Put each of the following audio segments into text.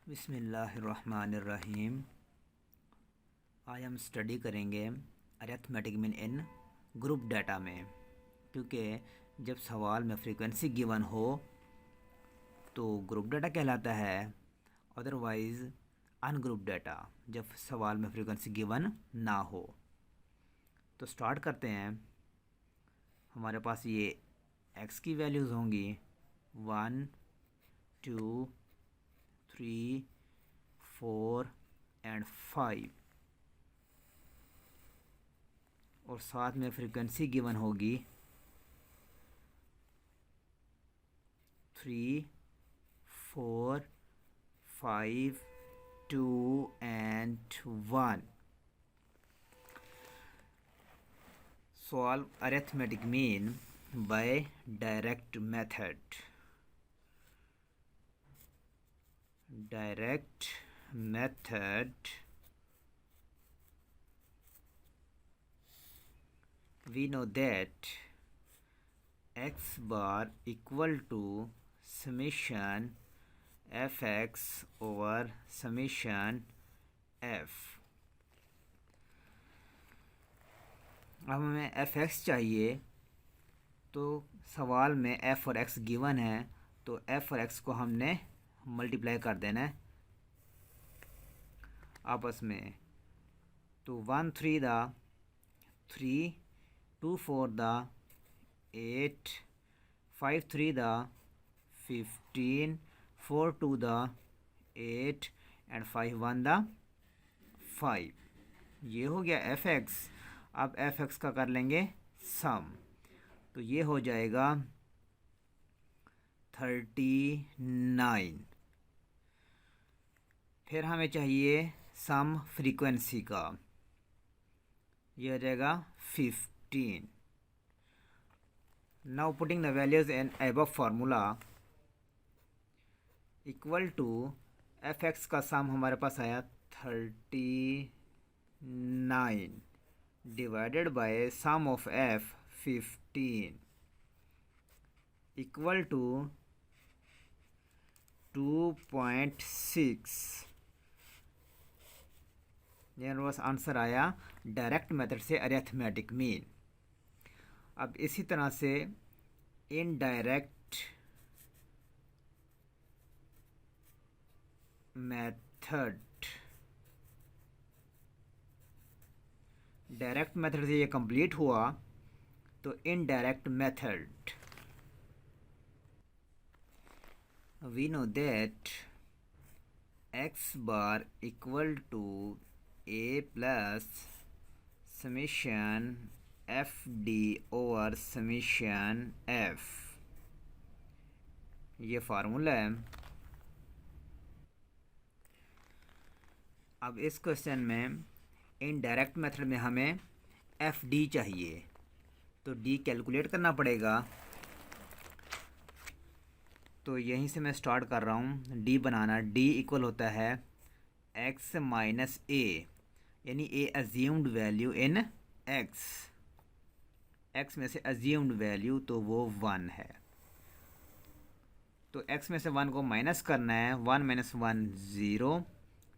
बिस्मिल्लाहिर्रहमानिर्रहीम। आज हम स्टडी करेंगे arithmetic mean in group data में, क्योंकि जब सवाल में फ्रीक्वेंसी गिवन हो तो ग्रुप डाटा कहलाता है, अदरवाइज़ अनग्रुप डाटा जब सवाल में फ्रीक्वेंसी गिवन ना हो। तो स्टार्ट करते हैं। हमारे पास ये एक्स की वैल्यूज़ होंगी 1, 2, 3, 4 एंड 5, और साथ में फ्रीक्वेंसी गिवन होगी 3, 4, 5, 2 and 1। Solve arithmetic mean by direct method। Direct method, we know that x bar equal to summation fx over summation f। अब हमें fx चाहिए, तो सवाल में f और x गिवन है, तो f और x को हमने मल्टीप्लाई कर देना है आपस में। तो 1 3 दा 3, 2 4 दा 8, 5 3 दा 15, 4 2 दा 8 एंड 5 1 दा 5। ये हो गया एफ एक्स। अब एफ एक्स का कर लेंगे सम, तो ये हो जाएगा 39। फिर हमें चाहिए सम फ्रीक्वेंसी का, ये हो जाएगा 15। Now putting the values in above formula equal to F X का सम हमारे पास आया 39 divided by sum of F 15 equal to 2.6। मेरे पास आंसर आया डायरेक्ट मेथड से अरिथमेटिक मीन। अब इसी तरह से इनडायरेक्ट मेथड, डायरेक्ट मेथड से ये कंप्लीट हुआ, तो indirect method, we know that x bar equal to a plus summation fd over summation f। ये फार्मूला है। अब इस क्वेश्चन में इनडायरेक्ट मेथड में हमें एफ डी चाहिए, तो डी कैलकुलेट करना पड़ेगा। तो यहीं से मैं स्टार्ट कर रहा हूँ डी बनाना। डी इक्वल होता है एक्स माइनस ए, यानी A assumed value in X, X में से अज्यूम्ड वैल्यू तो वो 1 है। तो एक्स में से 1 को माइनस करना है। 1 minus 1 0,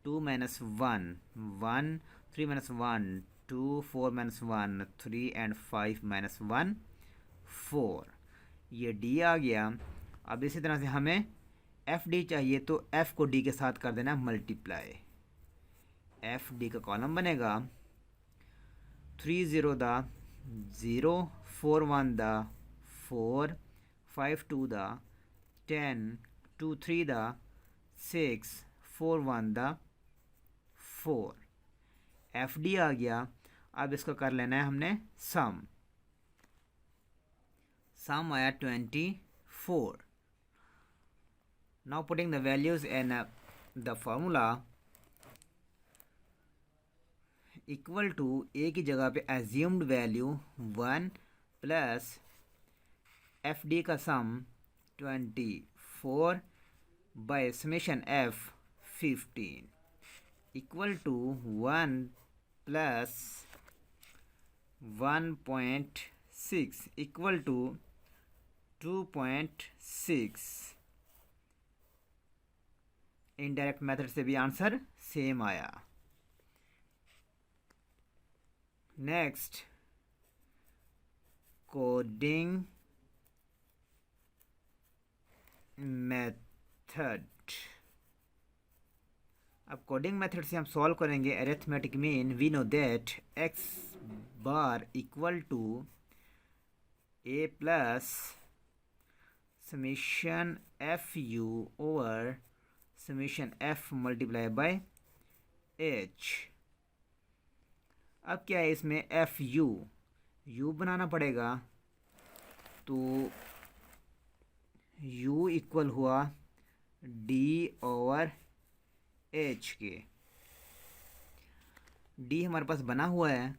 2 minus 1 1, 3 minus 1 2, 4 minus 1 3 and 5 minus 1 4। ये डी आ गया। अब इसी तरह से हमें एफ डी चाहिए, तो एफ को डी के साथ कर देना मल्टीप्लाई। एफ डी का कॉलम बनेगा 3 0 दा 0, 4 1 दा 4, 5 2 दा 10, 2 3 दा 6, 4 1 दा 4। एफ डी आ गया। अब इसको कर लेना है हमने सम। सम आया 24। Now putting the values in the formula equal to a की जगह पे assumed value 1 plus F D का sum 24 by summation F 15 equal to 1 plus 1.6 equal to 2.6। Indirect method से भी आंसर सेम आया। Next, coding method. अब coding method से हम सॉल्व करेंगे arithmetic mean. We know that x bar equal to a plus summation F U over summation f multiply by h। अब क्या है इसमें एफ यू बनाना पड़ेगा, तो u इक्वल हुआ d ओवर h के। d हमारे पास बना हुआ है,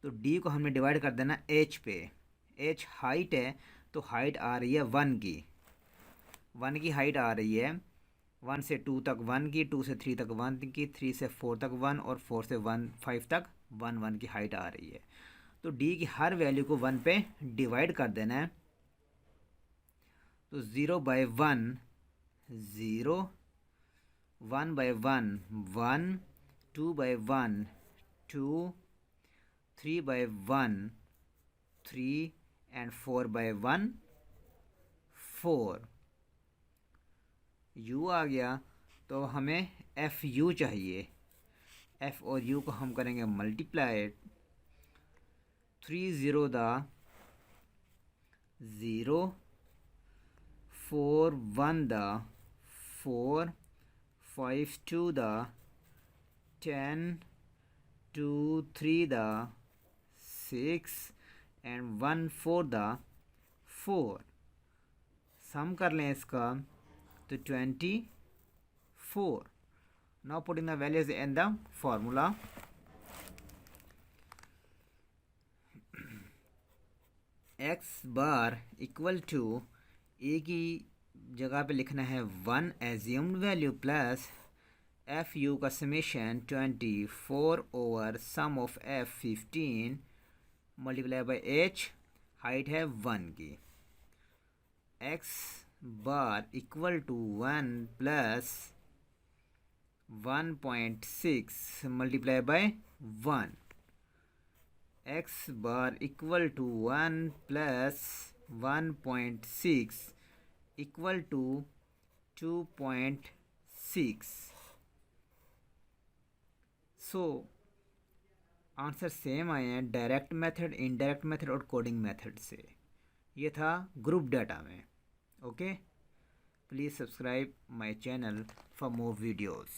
तो d को हमने डिवाइड कर देना h पे। h हाइट है, तो हाइट आ रही है 1 की। 1 की हाइट आ रही है, 1 से 2 तक 1 की, 2 से 3 तक 1 की, 3 से 4 तक 1 और 4 से 5 तक 1 की हाइट आ रही है। तो d की हर वैल्यू को 1 पे डिवाइड कर देना है। तो 0 by 1 0, 1 by 1 1, 2 by 1 2, 3 by 1 3 and 4 by 1 4। u आ गया, तो हमें एफ यू चाहिए। f और u को हम करेंगे मल्टीप्लाई। 3 0 दा 0, 4 1 दा 4, 5 2 दा 10, 2 3 दा 6 एंड 1 4 दा 4। सम कर लें इसका, तो 24। Now putting the values in the formula. x bar equal to a की जगह पे लिखना है 1 assumed value plus F U का summation 24 over sum of f 15 multiply by h, height है 1 की। x bar equal to 1 plus 1.6 multiply by 1। x bar equal to 1 plus 1.6 equal to 2.6। So answer same आए हैं direct method, indirect method और coding method से। ये था group data में। Okay, please subscribe my channel for more videos.